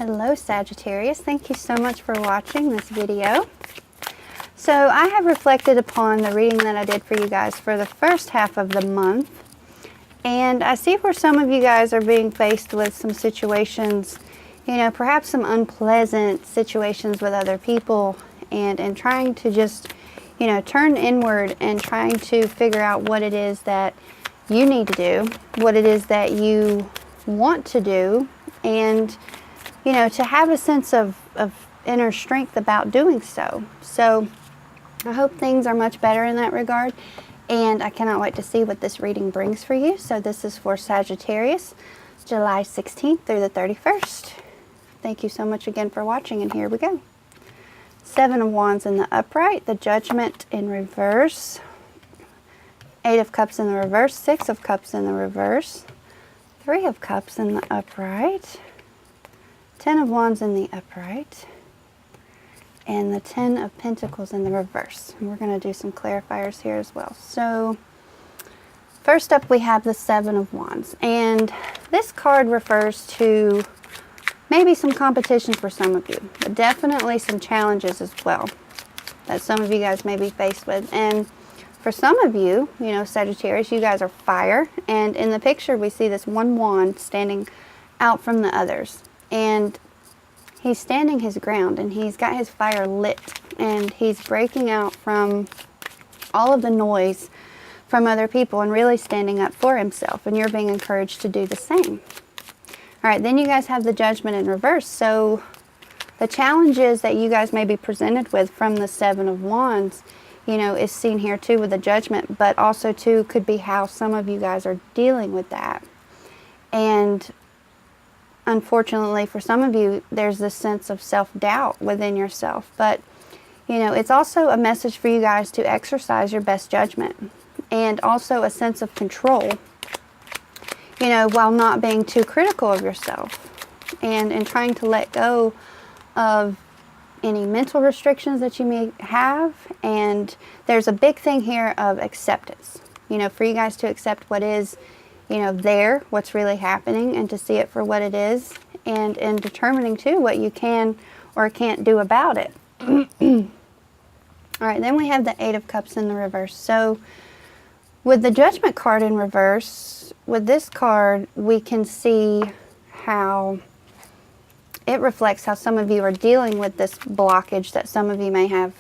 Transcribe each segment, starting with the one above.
Hello Sagittarius, thank you so much for watching this video. So I have reflected upon the reading that I did for you guys for the first half of the month, and I see where some of you guys are being faced with some situations, you know, perhaps some unpleasant situations with other people, and in trying to just, you know, turn inward and trying to figure out what it is that you need to do, what it is that you want to do, and you know, to have a sense of inner strength about doing so. So I hope things are much better in that regard, and I cannot wait to see what this reading brings for you. So this is for Sagittarius, July 16th through the 31st. Thank you so much again for watching, and here we go. Seven of Wands in the upright, the Judgment in reverse, Eight of Cups in the reverse, Six of Cups in the reverse, Three of Cups in the upright, Ten of Wands in the upright, and the Ten of Pentacles in the reverse. And we're going to do some clarifiers here as well. So first up we have the Seven of Wands, and this card refers to maybe some competition for some of you, but definitely some challenges as well that some of you guys may be faced with. And for some of you, you know, Sagittarius, you guys are fire, and in the picture we see this one wand standing out from the others. And he's standing his ground, and he's got his fire lit, and he's breaking out from all of the noise from other people and really standing up for himself, and you're being encouraged to do the same. All right, then you guys have the Judgment in reverse. So the challenges that you guys may be presented with from the Seven of Wands, you know, is seen here too with the Judgment, but also too could be how some of you guys are dealing with that. And unfortunately, for some of you, there's this sense of self-doubt within yourself. But, you know, it's also a message for you guys to exercise your best judgment, and also a sense of control, you know, while not being too critical of yourself, and in trying to let go of any mental restrictions that you may have. And there's a big thing here of acceptance, you know, for you guys to accept what is, you know, there, what's really happening, and to see it for what it is, and in determining too what you can or can't do about it. All right, then we have the Eight of Cups in the reverse. So with the Judgment card in reverse, with this card we can see how it reflects how some of you are dealing with this blockage that some of you may have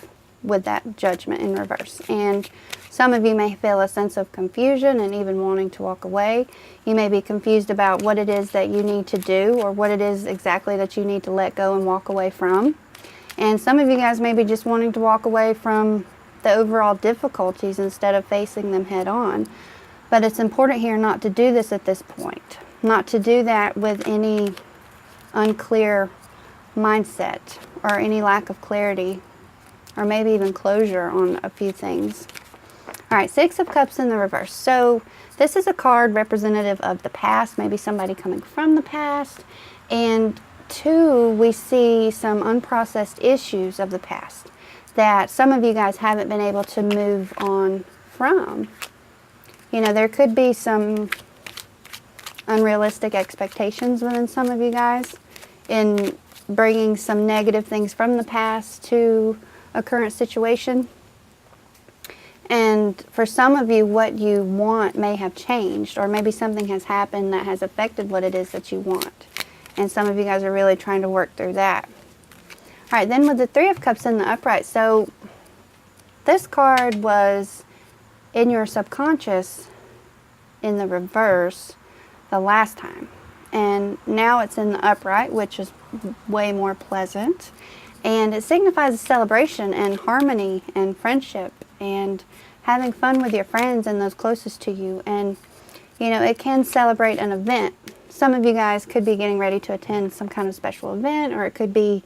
with that Judgment in reverse. And some of you may feel a sense of confusion and even wanting to walk away. You may be confused about what it is that you need to do, or what it is exactly that you need to let go and walk away from. And some of you guys may be just wanting to walk away from the overall difficulties instead of facing them head on. But it's important here not to do this at this point. Not to do that with any unclear mindset, or any lack of clarity, or maybe even closure on a few things. All right, Six of Cups in the reverse. So this is a card representative of the past, maybe somebody coming from the past. And two, we see some unprocessed issues of the past that some of you guys haven't been able to move on from. You know, there could be some unrealistic expectations within some of you guys in bringing some negative things from the past to a current situation. And for some of you, what you want may have changed, or maybe something has happened that has affected what it is that you want. And some of you guys are really trying to work through that. All right, then with the Three of Cups in the upright. So this card was in your subconscious in the reverse the last time. And now it's in the upright, which is way more pleasant. And it signifies a celebration and harmony and friendship and having fun with your friends and those closest to you. And, you know, it can celebrate an event. Some of you guys could be getting ready to attend some kind of special event, or it could be,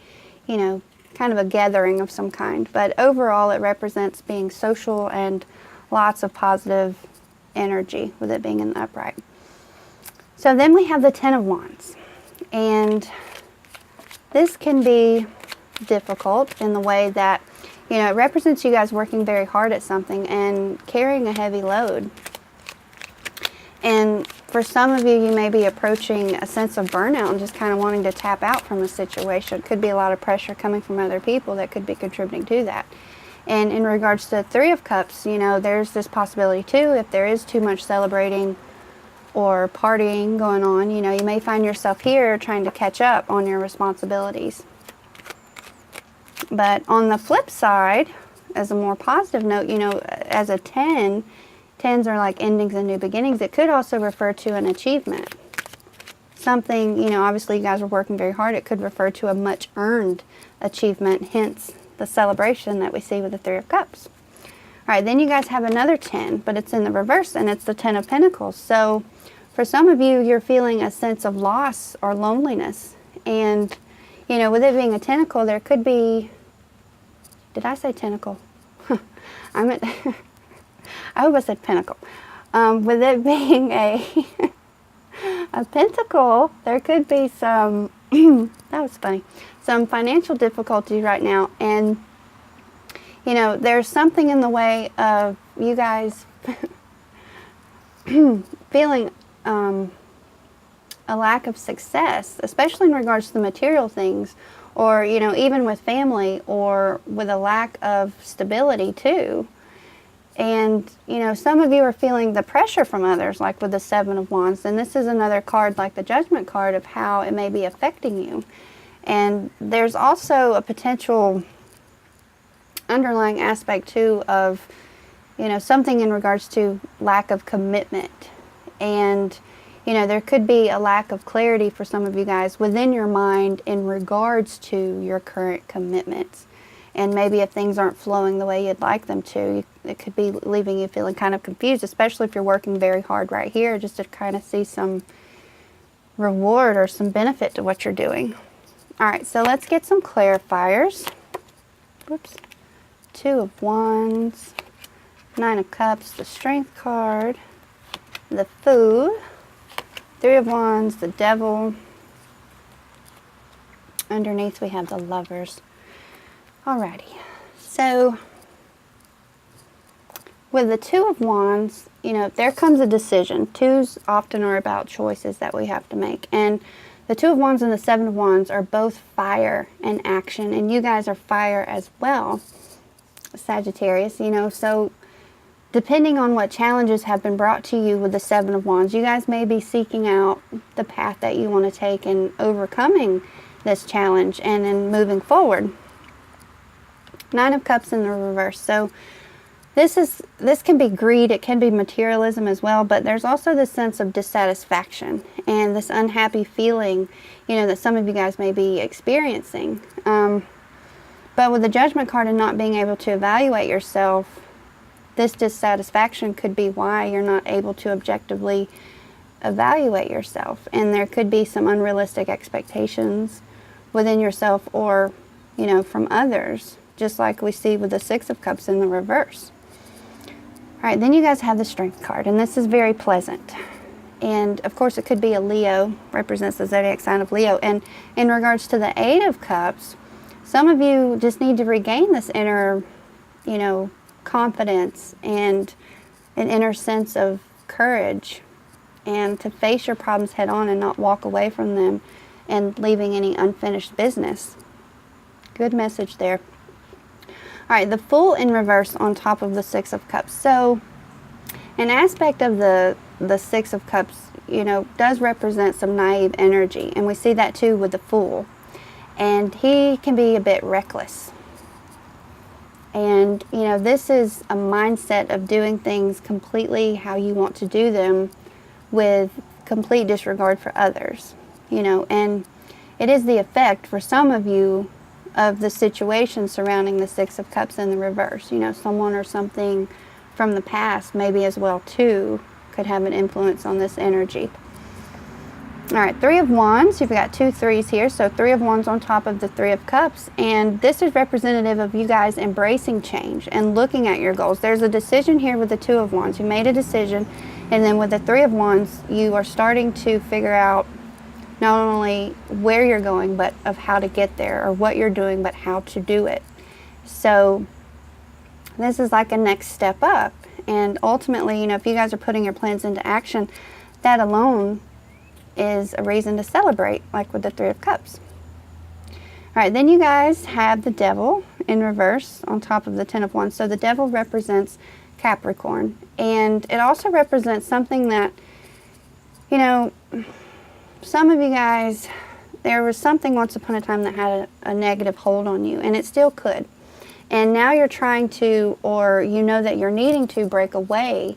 you know, kind of a gathering of some kind. But overall, it represents being social and lots of positive energy with it being in the upright. So then we have the Ten of Wands. And this can be difficult in the way that, you know, it represents you guys working very hard at something and carrying a heavy load. And for some of you, you may be approaching a sense of burnout and just kind of wanting to tap out from a situation. It could be a lot of pressure coming from other people that could be contributing to that. And in regards to the Three of Cups, you know, there's this possibility too, if there is too much celebrating or partying going on, you know, you may find yourself here trying to catch up on your responsibilities. But on the flip side, as a more positive note, you know, as a 10, 10s are like endings and new beginnings. It could also refer to an achievement. Something, you know, obviously you guys are working very hard. It could refer to a much earned achievement, hence the celebration that we see with the Three of Cups. All right, then you guys have another 10, but it's in the reverse, and it's the 10 of Pentacles. So for some of you, you're feeling a sense of loss or loneliness. And, you know, with it being a tentacle, there could be, did I say tentacle? I meant, I hope I said pentacle. With it being a pentacle, there could be some, that was funny, some financial difficulties right now. And, you know, there's something in the way of you guys feeling a lack of success, especially in regards to the material things, or, you know, even with family, or with a lack of stability too. And, you know, some of you are feeling the pressure from others, like with the Seven of Wands. And this is another card, like the Judgment card, of how it may be affecting you. And there's also a potential underlying aspect too of, you know, something in regards to lack of commitment. And, you know, there could be a lack of clarity for some of you guys within your mind in regards to your current commitments. And maybe if things aren't flowing the way you'd like them to, it could be leaving you feeling kind of confused, especially if you're working very hard right here, just to kind of see some reward or some benefit to what you're doing. All right, so let's get some clarifiers. Whoops. Two of Wands, Nine of Cups, the Strength card, the Fool, Three of Wands, the Devil. Underneath we have the Lovers. Alrighty, so with the Two of Wands, you know, there comes a decision. Twos often are about choices that we have to make. And the Two of Wands and the Seven of Wands are both fire and action. And you guys are fire as well, Sagittarius, you know. So depending on what challenges have been brought to you with the Seven of Wands, you guys may be seeking out the path that you want to take in overcoming this challenge and in moving forward. Nine of Cups in the reverse. So this can be greed, it can be materialism as well, but there's also this sense of dissatisfaction and this unhappy feeling, you know, that some of you guys may be experiencing. But with the Judgment card and not being able to evaluate yourself, this dissatisfaction could be why you're not able to objectively evaluate yourself. And there could be some unrealistic expectations within yourself or, you know, from others, just like we see with the Six of Cups in the reverse. All right, then you guys have the Strength card, and this is very pleasant. And of course it could be a Leo, represents the zodiac sign of Leo. And in regards to the Eight of Cups, some of you just need to regain this inner, you know, confidence and an inner sense of courage, and to face your problems head on and not walk away from them and leaving any unfinished business. Good message there. All right, the Fool in reverse on top of the Six of Cups. So an aspect of the Six of Cups, you know, does represent some naive energy. And we see that too with the Fool. And he can be a bit reckless. And, you know, this is a mindset of doing things completely how you want to do them with complete disregard for others, you know. And it is the effect for some of you of the situation surrounding the Six of Cups in the reverse. You know, someone or something from the past maybe as well too could have an influence on this energy. All right, Three of Wands. You've got two threes here, so Three of Wands on top of the Three of Cups. And this is representative of you guys embracing change and looking at your goals. There's a decision here with the Two of Wands. You made a decision, and then with the Three of Wands, you are starting to figure out not only where you're going, but of how to get there, or what you're doing, but how to do it. So this is like a next step up. And ultimately, you know, if you guys are putting your plans into action, that alone is a reason to celebrate, like with the Three of Cups. All right, then you guys have the Devil in reverse on top of the Ten of Wands. So the Devil represents Capricorn, and it also represents something that, you know, some of you guys, there was something once upon a time that had a negative hold on you, and it still could. And now you're trying to, or you know that you're needing to break away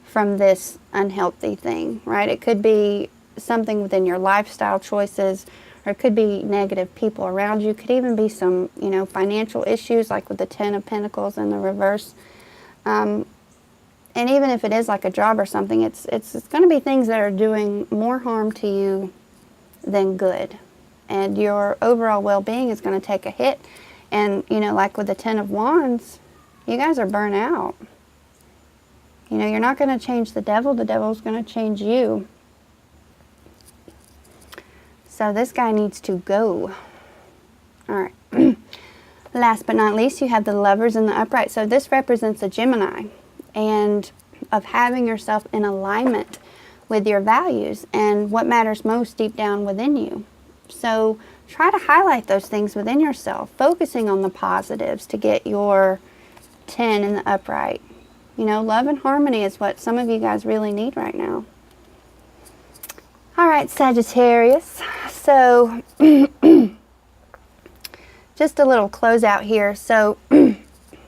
from this unhealthy thing, right? It could be something within your lifestyle choices, or it could be negative people around you. It could even be some, you know, financial issues, like with the Ten of Pentacles in the reverse. And even if it is like a job or something, it's going to be things that are doing more harm to you than good. And your overall well-being is going to take a hit. And, you know, like with the Ten of Wands, you guys are burnt out. You know, you're not going to change the Devil's going to change you. So this guy needs to go. All right. Last but not least, you have the Lovers in the upright. So this represents a Gemini, and of having yourself in alignment with your values and what matters most deep down within you. So try to highlight those things within yourself, focusing on the positives to get your 10 in the upright. You know, love and harmony is what some of you guys really need right now. All right, Sagittarius. So just a little closeout here. So,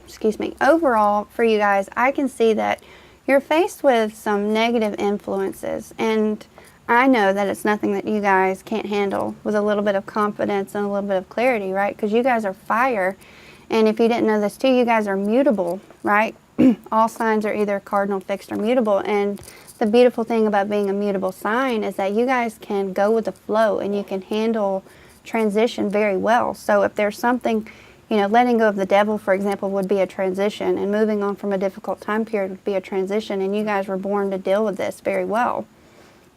excuse me, overall for you guys, I can see that you're faced with some negative influences, and I know that it's nothing that you guys can't handle with a little bit of confidence and a little bit of clarity, right? Because you guys are fire, and if you didn't know this too, you guys are mutable, right? All signs are either cardinal, fixed, or mutable, and the beautiful thing about being a mutable sign is that you guys can go with the flow, and you can handle transition very well. So if there's something, you know, letting go of the Devil, for example, would be a transition, and moving on from a difficult time period would be a transition, and you guys were born to deal with this very well.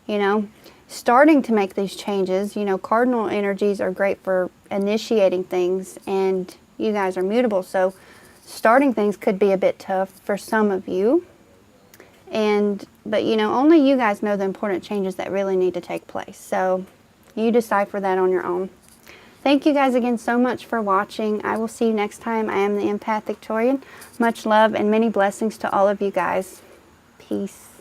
You know, starting to make these changes, you know, cardinal energies are great for initiating things, and you guys are mutable, so starting things could be a bit tough for some of you. But you know, only you guys know the important changes that really need to take place. So you decipher that on your own. Thank you guys again so much for watching. I will see you next time. I am the Empath Victorian. Much love and many blessings to all of you guys. Peace.